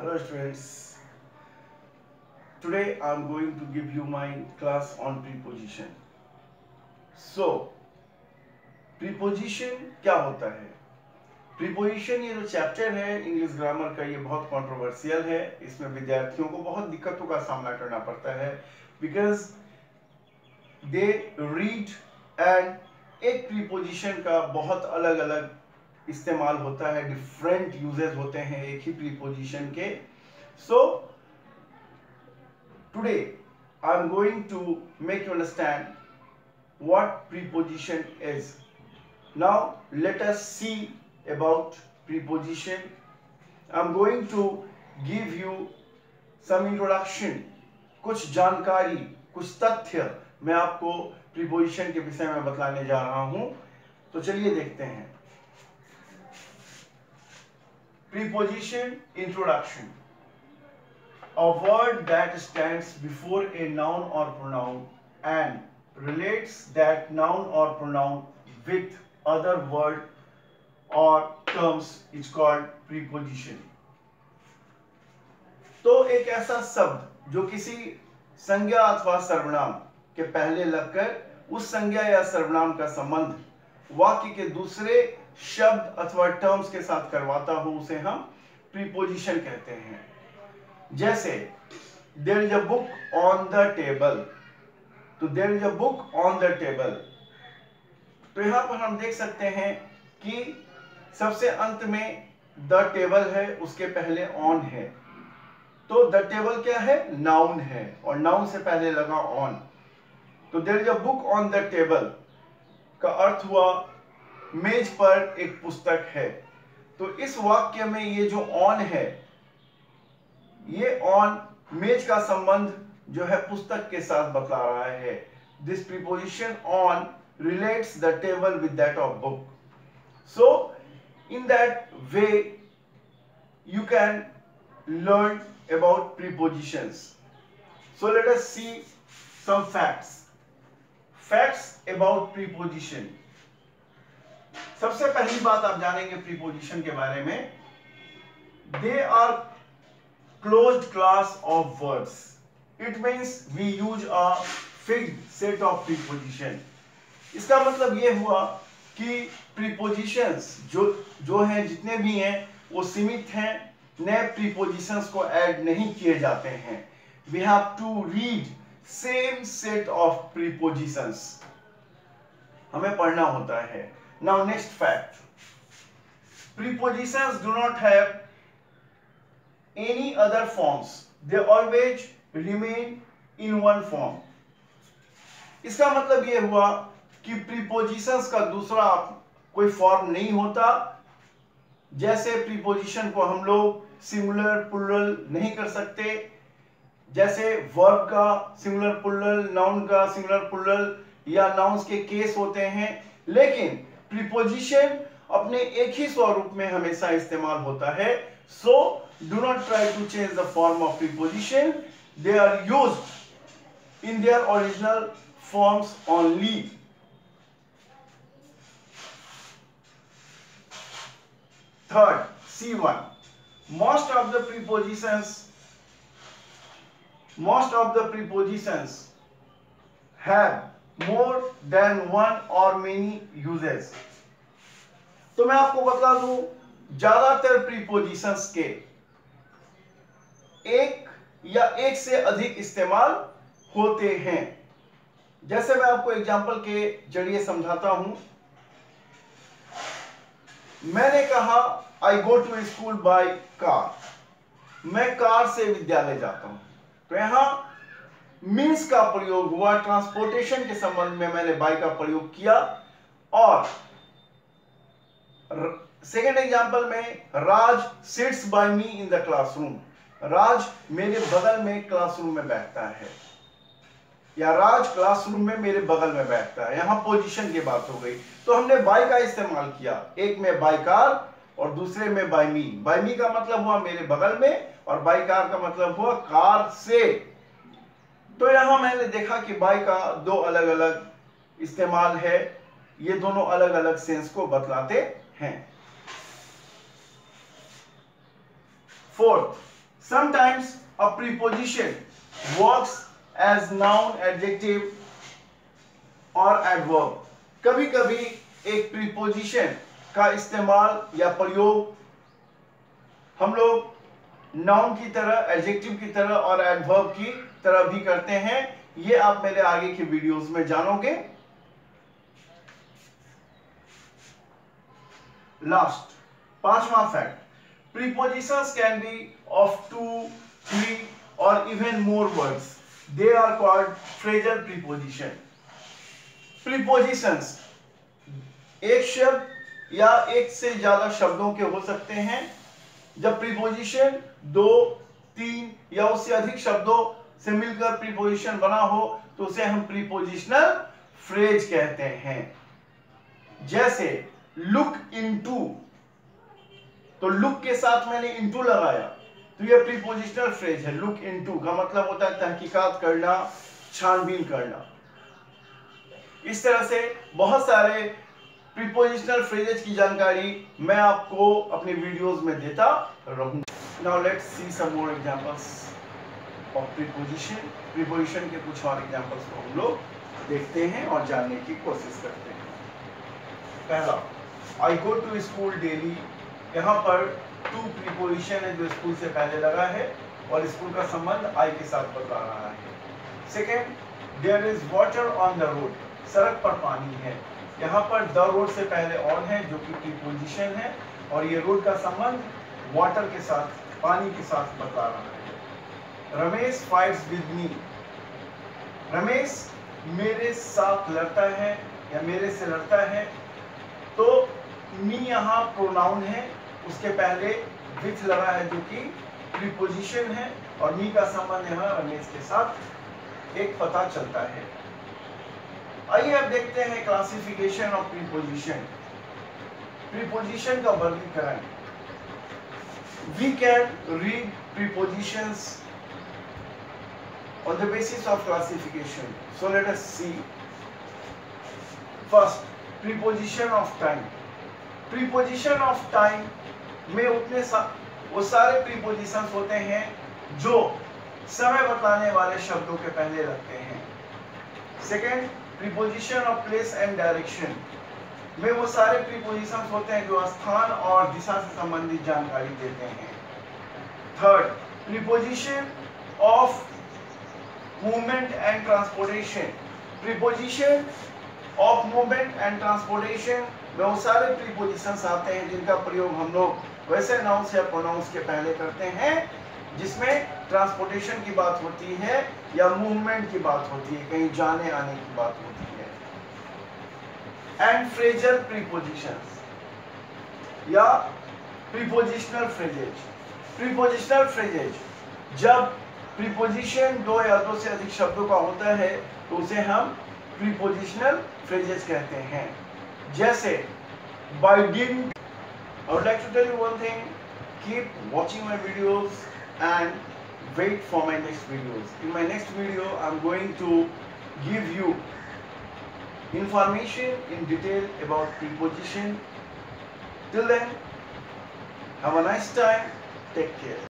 Hello students, today I am going to give you my class on preposition. So, preposition क्या होता है? Preposition ये जो chapter है इंग्लिश ग्रामर का, ये बहुत कंट्रोवर्शियल है. इसमें विद्यार्थियों को बहुत दिक्कतों का सामना करना पड़ता है because they read and एक preposition का बहुत अलग अलग इस्तेमाल होता है, डिफरेंट यूजेस होते हैं एक ही प्रीपोजिशन के. So today I am going to make you understand what preposition is. Now let us see about preposition. I am going to give you some introduction, कुछ जानकारी, कुछ तथ्य मैं आपको प्रीपोजिशन के विषय में बतलाने जा रहा हूं. तो चलिए देखते हैं. Preposition introduction. A word that stands before a noun or pronoun and relates that noun or pronoun with other word or terms is called preposition. तो एक ऐसा शब्द जो किसी संज्ञा अथवा सर्वनाम के पहले लगकर उस संज्ञा या सर्वनाम का संबंध वाक्य के दूसरे शब्द अथवा टर्म्स के साथ करवाता हो, उसे हम प्रीपोजिशन कहते हैं. जैसे there is a book on the table, तो there is a book on the table. तो यहां पर हम देख सकते हैं कि सबसे अंत में द टेबल है, उसके पहले ऑन है. तो द टेबल क्या है? नाउन है, और नाउन से पहले लगा ऑन. तो there is a book on the table का अर्थ हुआ मेज पर एक पुस्तक है. तो इस वाक्य में ये जो ऑन है, ये ऑन मेज का संबंध जो है पुस्तक के साथ बतला रहा है. This preposition on relates the table with that of book. So in that way you can learn about prepositions. So let us see some facts. Facts about preposition. सबसे पहली बात आप जानेंगे प्रीपोजिशन के बारे में, they are closed class of words. It means we use a fixed set of preposition. इसका मतलब ये हुआ कि प्रीपोजिशंस जो हैं, जितने भी हैं, वो सीमित हैं, नए प्रीपोजिशंस को ऐड नहीं किए जाते हैं. We have to read same set of prepositions, हमें पढ़ना होता है. Now next fact. Prepositions do not have any other forms. They always remain in one form. इसका मतलब ये हुआ कि prepositions का दूसरा कोई फॉर्म नहीं होता. जैसे preposition को हम लोग सिंगुलर प्लूरल नहीं कर सकते, जैसे वर्ब का सिंगुलर प्लूरल, नाउन का सिंगुलर प्लूरल, या नाउन्स के केस होते हैं. लेकिन प्रीपोजिशन अपने एक ही स्वरूप में हमेशा इस्तेमाल होता है. So do not try to change the form of preposition. They are used in their original forms only. Third, C1. Most of the prepositions have more than one or many uses. तो मैं आपको बता दूं, ज्यादातर prepositions के एक या एक से अधिक इस्तेमाल होते हैं. जैसे मैं आपको एग्जांपल के जरिए समझाता हूं. मैंने कहा I go to school by car, मैं कार से विद्यालय जाता हूं. तो यहां मीन्स का प्रयोग हुआ, ट्रांसपोर्टेशन के संबंध में मैंने बाय का प्रयोग किया. और सेकेंड एग्जांपल में, Raj sits by me in the classroom, Raj मेरे बगल में क्लासरूम में बैठता है, या राज क्लासरूम में मेरे बगल में बैठता है. यहां पोजीशन की बात हो गई. तो हमने बाय का इस्तेमाल किया, एक में बाय कार और दूसरे में बाय मी. बाय मी का मतलब हुआ मेरे बगल में, और बाय कार का मतलब हुआ कार से. तो यहां मैंने देखा कि बाय का दो अलग अलग इस्तेमाल है, ये दोनों अलग अलग सेंस को बतलाते हैं. Fourth, Sometimes a preposition works as noun, adjective और adverb. कभी कभी एक preposition का इस्तेमाल या प्रयोग हम लोग noun की तरह, adjective की तरह और adverb की तरह भी करते हैं. ये आप मेरे आगे की वीडियोस में जानोगे. लास्ट, पांचवा fact, prepositions can be of 2, 3 or even more words. They are called phrasal preposition. Prepositions एक शब्द या एक से ज्यादा शब्दों के हो सकते हैं. जब preposition 2, 3 या उससे अधिक शब्दों से मिलकर preposition बना हो तो उसे हम prepositional phrase कहते हैं. जैसे look into, तो look के साथ मैंने into लगाया तो यह prepositional phrase है. look into का मतलब होता है तहकीकात करना, छानबीन करना. इस तरह से बहुत सारे prepositional phrases की जानकारी मैं आपको अपने वीडियोस में देता रहूंगा. Now let's see some more examples of preposition. preposition के कुछ और examples को हम लोग देखते हैं और जानने की कोशिश करते हैं. पहला, I go to school daily. यहाँ पर to preposition है जो स्कूल से पहले लगा है और स्कूल का संबंध I के साथ बता रहा है. Second, there is water on the road. सड़क पर पानी है. यहाँ पर the road से पहले on है जो कि preposition है और ये road का संबंध water के साथ, पानी के साथ बता रहा है. Ramesh fights with me. Ramesh मेरे साथ लड़ता है या मेरे से लड़ता है. तो मी यहाँ प्रोनाउन है, उसके पहले विथ लगा है जो कि प्रीपोजिशन है और मी का संबंध यहाँ रमेश के साथ एक पता चलता है. आइए अब देखते हैं क्लासिफिकेशन ऑफ प्रीपोजिशन. प्रीपोजिशन का वर्गीकरण. We can read prepositions on the basis of classification. So let us see. First, preposition of time. Preposition of time में वो सारे prepositions होते हैं जो समय बताने वाले शब्दों के पहले लगते हैं. Second, preposition of place and direction में वो सारे prepositions होते हैं जो स्थान और दिशा से संबंधित जानकारी देते हैं. Third, preposition of movement and transportation. Preposition of movement and transportation में वो सारे prepositions आते हैं जिनका प्रयोग हम लोग वैसे nouns या pronouns के पहले करते हैं जिसमें transportation की बात होती है या movement की बात होती है, कहीं जाने आने की बात होती है. And phrasal prepositions या prepositional phrases. Prepositional phrases जब प्रीपोजिशन दो या दो से अधिक शब्दों का होता है तो उसे हम प्रीपोजिशनल फ्रेजेस कहते हैं. जैसे by didn't. I would like to tell you one thing. Keep watching my videos and wait for my next videos. In my next video, I'm going to give you information in detail about preposition. Till then, have a nice time. Take care.